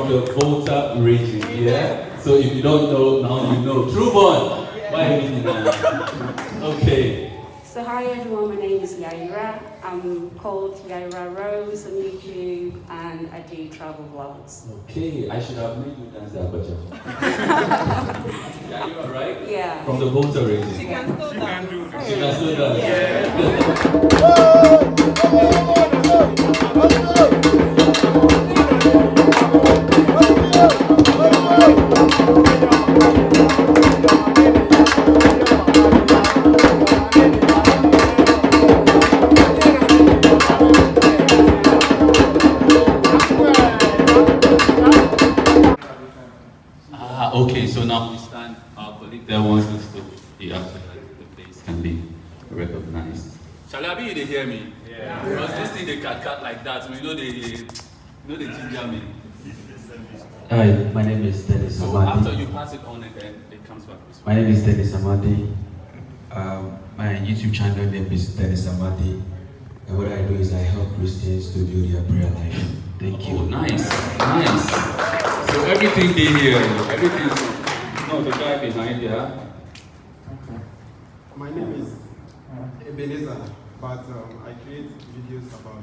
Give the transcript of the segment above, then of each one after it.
from the Volta region, yeah? So if you don't know, now you know. True born! Why are you meeting now? Okay. So hi everyone, my name is Yayra. I'm called YayraRose on YouTube and I do travel vlogs. Okay, I should have made you dance that, but yeah, you are right? Yeah. From the Volta region. She can still dance. She can still dance. Okay, so now we stand. Our colleague there wants us to be up so that the face can be recognized. Shalabi, they hear me? Yeah. Because this thing they cut like that, so you know they ginger me. Hi, my name is Dennis So Amadi. after you pass it on and then it comes back this way. My name is Dennis Amadi. My YouTube channel name is Dennis Amadi. And what I do is I help Christians to build their prayer life. Thank you. Oh, nice, nice. So everything they hear, everything. No, the guy behind, yeah. My name is Ebenezer, but I create videos about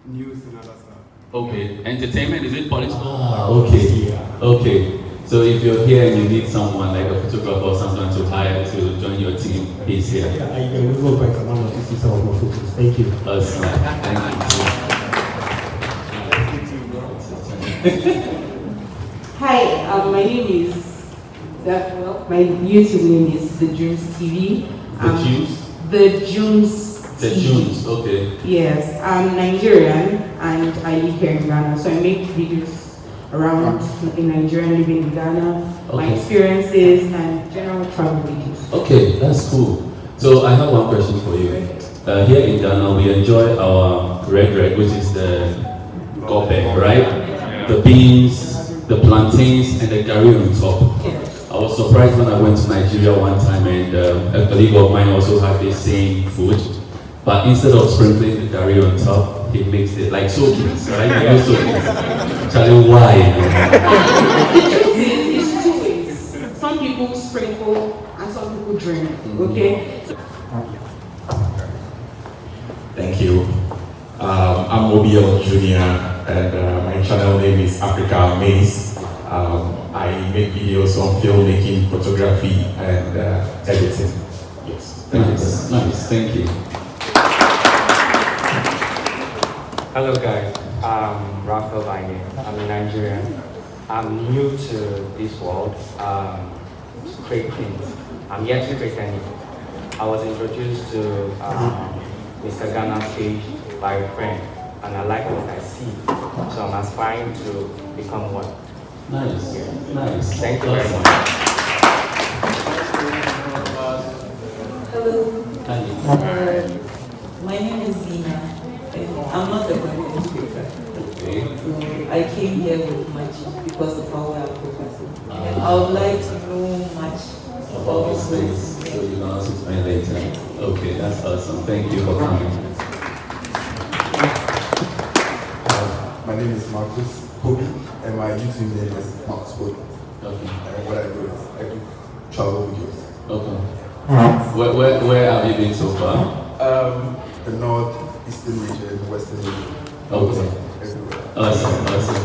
news and other stuff. Okay, entertainment, is it political? Okay, okay. So if you're here and you need someone like a photographer or someone to hire to join your team, he's here. Yeah, I will go back to someone to see some of my photos. Thank you. Awesome. Thank you. Hi, my name is, my YouTube name is The Junes TV. The Junes? The Junes The TV. Junes, okay. Yes, I'm Nigerian and I live here in Ghana. So I make videos around in Nigeria, living in Ghana, my Okay. experiences and general travel videos. Okay, that's cool. So I have one question for you. Here in Ghana, we enjoy our red, which is the gobe, right? The beans, the plantains, and the curry on top. I was surprised when I went to Nigeria one time and a colleague of mine also had the same food. But instead of sprinkling the curry on top, he makes it like soakings, right? You know soakings. Charlie, why? It's two ways. Some people sprinkle and some people drink, okay? Thank you. I'm OBL Junior and my channel name is Africa Maze. I make videos on filmmaking, photography, and editing. Yes. Nice, nice, thank you. Hello guys, I'm Raphael by name. I'm a Nigerian. I'm new to this world, to create things. I'm yet to create anything. I was introduced to Mr. Ghana's page by a friend, and I like what I see. So I'm aspiring to become one. Nice, Yeah. nice. Thank you very much. Hello. Hi. My name is Zina. I'm not a content creator. Okay. So I came here with much because of how I'm focusing. I would like to know much About these things, so you can also explain later. Okay, that's awesome. Thank you for coming. My name is Marcus Kobe, and my YouTube name is Marcus Kobe. Okay. And what I do is I do travel videos. Okay. Where have you been so far? The North, Eastern region, Western region. Okay. Everywhere. Awesome, awesome.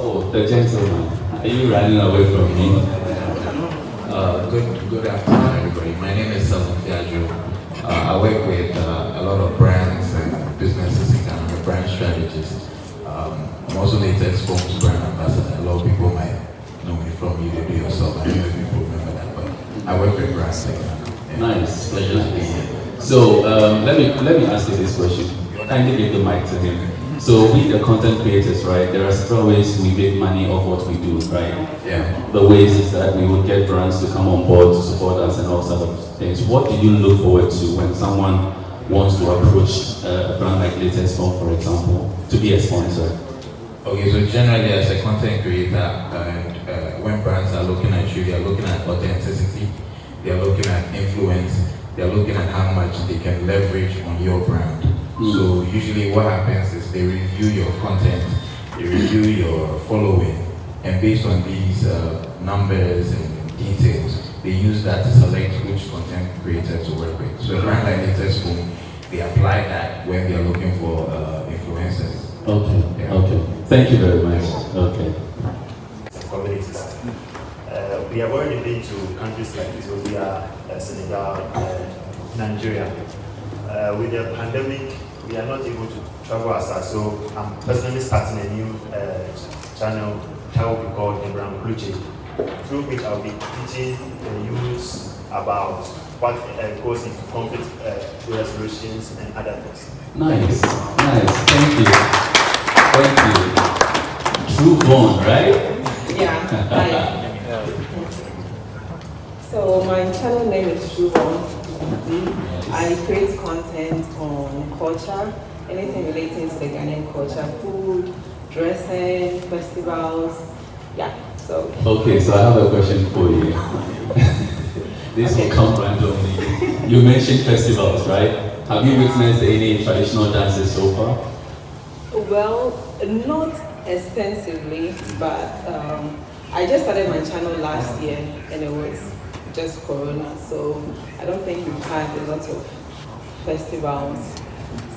Oh, the gentleman. Are you running away from me? Good afternoon, everybody. My name is Salman Fiajo. I work with a lot of brands and businesses in Ghana, brand strategist. I'm also latest Foams brand ambassador. A lot of people might know me from you, they yourself. I don't know if people remember that, but I work with brands in Ghana. Nice, pleasure to be here. So let me ask you this question. Kindly give the mic to him. So we, the content creators, right? There are several ways we make money off what we do, right? Yeah. The ways is that we would get brands to come on board to support us and all sorts of things. What do you look forward to when someone wants to approach a brand like Latest Form, for example, to be a sponsor? Okay, so generally as a content creator, and when brands are looking at you, they are looking at authenticity, they are looking at influence, they are looking at how much they can leverage on your brand. So usually what happens is they review your content, they review your following, and based on these numbers and details, they use that to select which content creator to work with. So a brand like Latest Phone, they apply that when they are looking for influencers. Okay, Yeah. okay. Thank you very much. Okay. Communities. We have already been to countries like Ethiopia, Senegal, Nigeria. With the pandemic, we are not able to travel as such, so I'm personally starting a new channel that will be called Abraham Kluche, through which I'll be teaching the youths about what goes into conflict resolutions and other things. Nice, nice. Thank you. Thank you. True Bond, right? Yeah. Hi. So my channel name is True One. I create content on culture, anything relating to the Ghanaian culture, food, dressing, festivals. Yeah. So. Okay, so I have a question for you. This will come randomly. You mentioned festivals, right? Have you witnessed any traditional dances so far? Well, not extensively, but I just started my channel last year and it was just Corona, so I don't think we've had a lot of festivals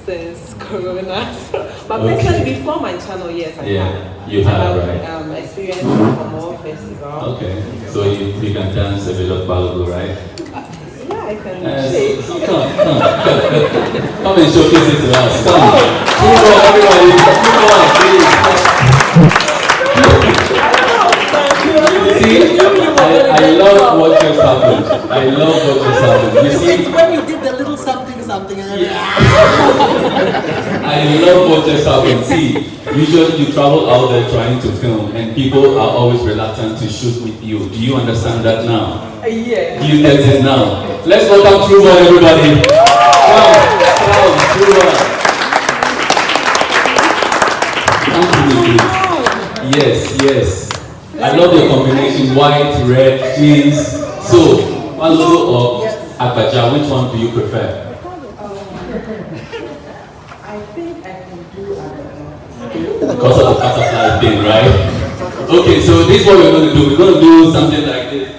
since Corona. But personally, before my channel, yes, I have. You have, right? Experience for more festivals. Okay, so you can dance a bit of Balogo, right? Yeah, I can shake. So come and showcase it to us. Come on, everybody. See, I love what just happened. I love what just happened. You see, it's when we did the little something. And I love what just happened. See, usually you travel out there trying to film, and people are always reluctant to shoot with you. Do you understand that now? Yeah. Do you get it now? Let's welcome True One, everybody. Come, True One. Come to me, please. Yes. I love your combination, white, red, jeans. So, Balogo or Agbaja, which one do you prefer? I think I can do Because of the butterfly thing, right? Okay, so this is what we're going to do. We're going to do something like this.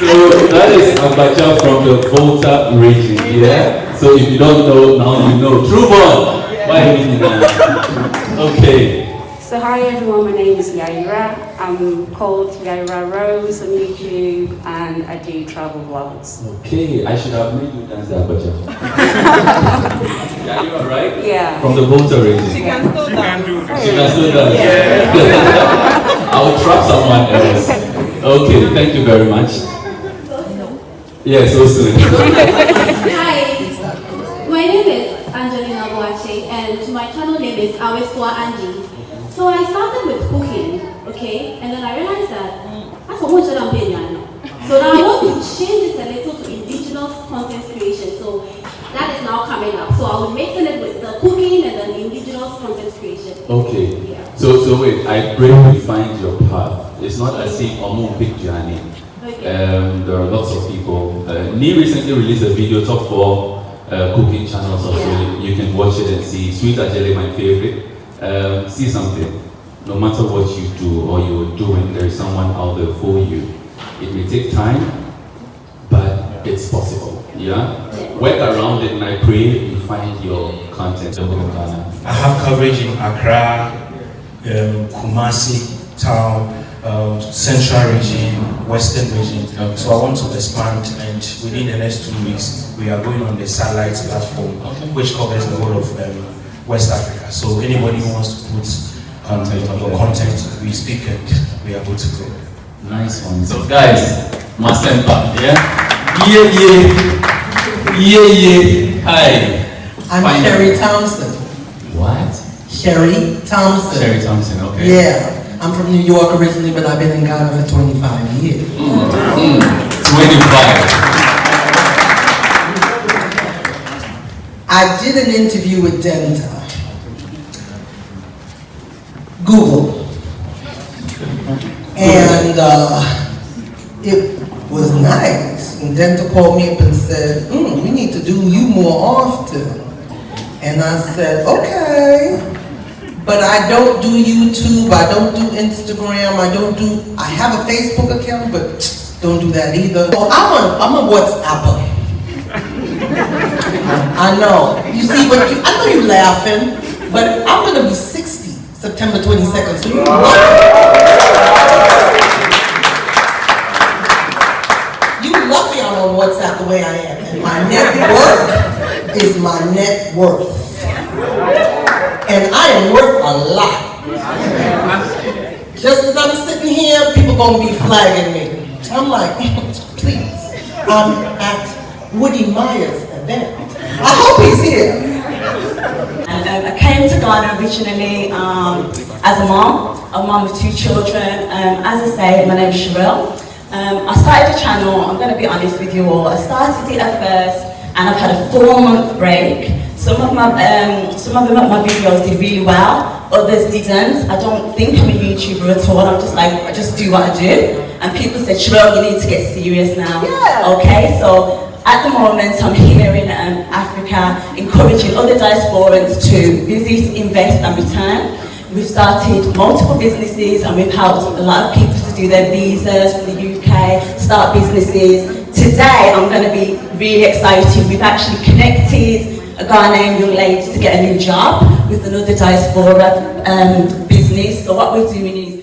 So that is Agbaja from the Volta region, yeah? So if you don't know, now you know. True One! Why are you now? Okay. So hi everyone, my name is Yayra. I'm called YayraRose on YouTube and I do travel vlogs. Okay, I should have made you dance Agbaja. Yeah, you are right? Yeah. From the Volta region. She can still dance. She can still dance. Yeah. I will trap someone else. Okay, thank you very much. Yeah, so soon. Hi, my name is Angelina Boache and my channel name is Aweswa Angie. So I started with cooking, okay, and then I realized that that's what I'm doing now. So now I want to change it a little to indigenous content creation. So that is now coming up. So I will mix it with the cooking and then indigenous content creation. Okay. Yeah. So wait, I pray you find your path. It's not as if I'm big journey. Okay. There are lots of people. Nee recently released a video, top 4 cooking channels also. You can watch it and see. Sweet Ajele, my favorite. See something. No matter what you do or you're doing, there is someone out there for you. It may take time, but it's possible. Yeah? Work around it and I pray you find your content. I have coverage in Accra, Kumasi town, central region, western region. So I want to expand, and within the next 2 weeks, we are going on the satellite platform, which covers the whole of West Africa. So anybody who wants to put content, we speak and we are good to go. Nice one. So guys, Master Impact, yeah? Yeah. Hi. I'm Sherry Thompson. What? Sherry Thompson. Sherry Thompson, okay. Yeah. I'm from New York originally, but I've been in Ghana for 25 years. 25. I did an interview with Denta Google. And it was nice. And Denta called me up and said, we need to do you more often. And I said, okay. But I don't do YouTube, I don't do Instagram, I have a Facebook account, but don't do that either. So I'm a WhatsApper. I know. You see, I know you're laughing, but I'm gonna be 60 September 22nd, so you're lucky I'm on WhatsApp the way I am. And my net worth is my net worth. And I am worth a lot. Just as I'm sitting here, people gonna be flagging me. I'm like, please, I'm at Woody Meyer's event. I hope he's here. And I came to Ghana originally as a mom of 2 children. As I say, my name is Sherelle. I started the channel, I'm going to be honest with you all. I started it at first and I've had a 4-month break. Some of my videos did really well, others didn't. I don't think I'm a YouTuber at all. I'm just like, I just do what I do. And people said, Sherelle, you need to get serious now. Yeah. Okay, so at the moment I'm here in Africa, encouraging other diasporans to visit, invest and return. We've started multiple businesses and we've helped a lot of people to do their visas from the UK, start businesses. Today I'm going to be really excited. We've actually connected a Ghanaian young lady to get a new job with another diaspora business. So what we're doing is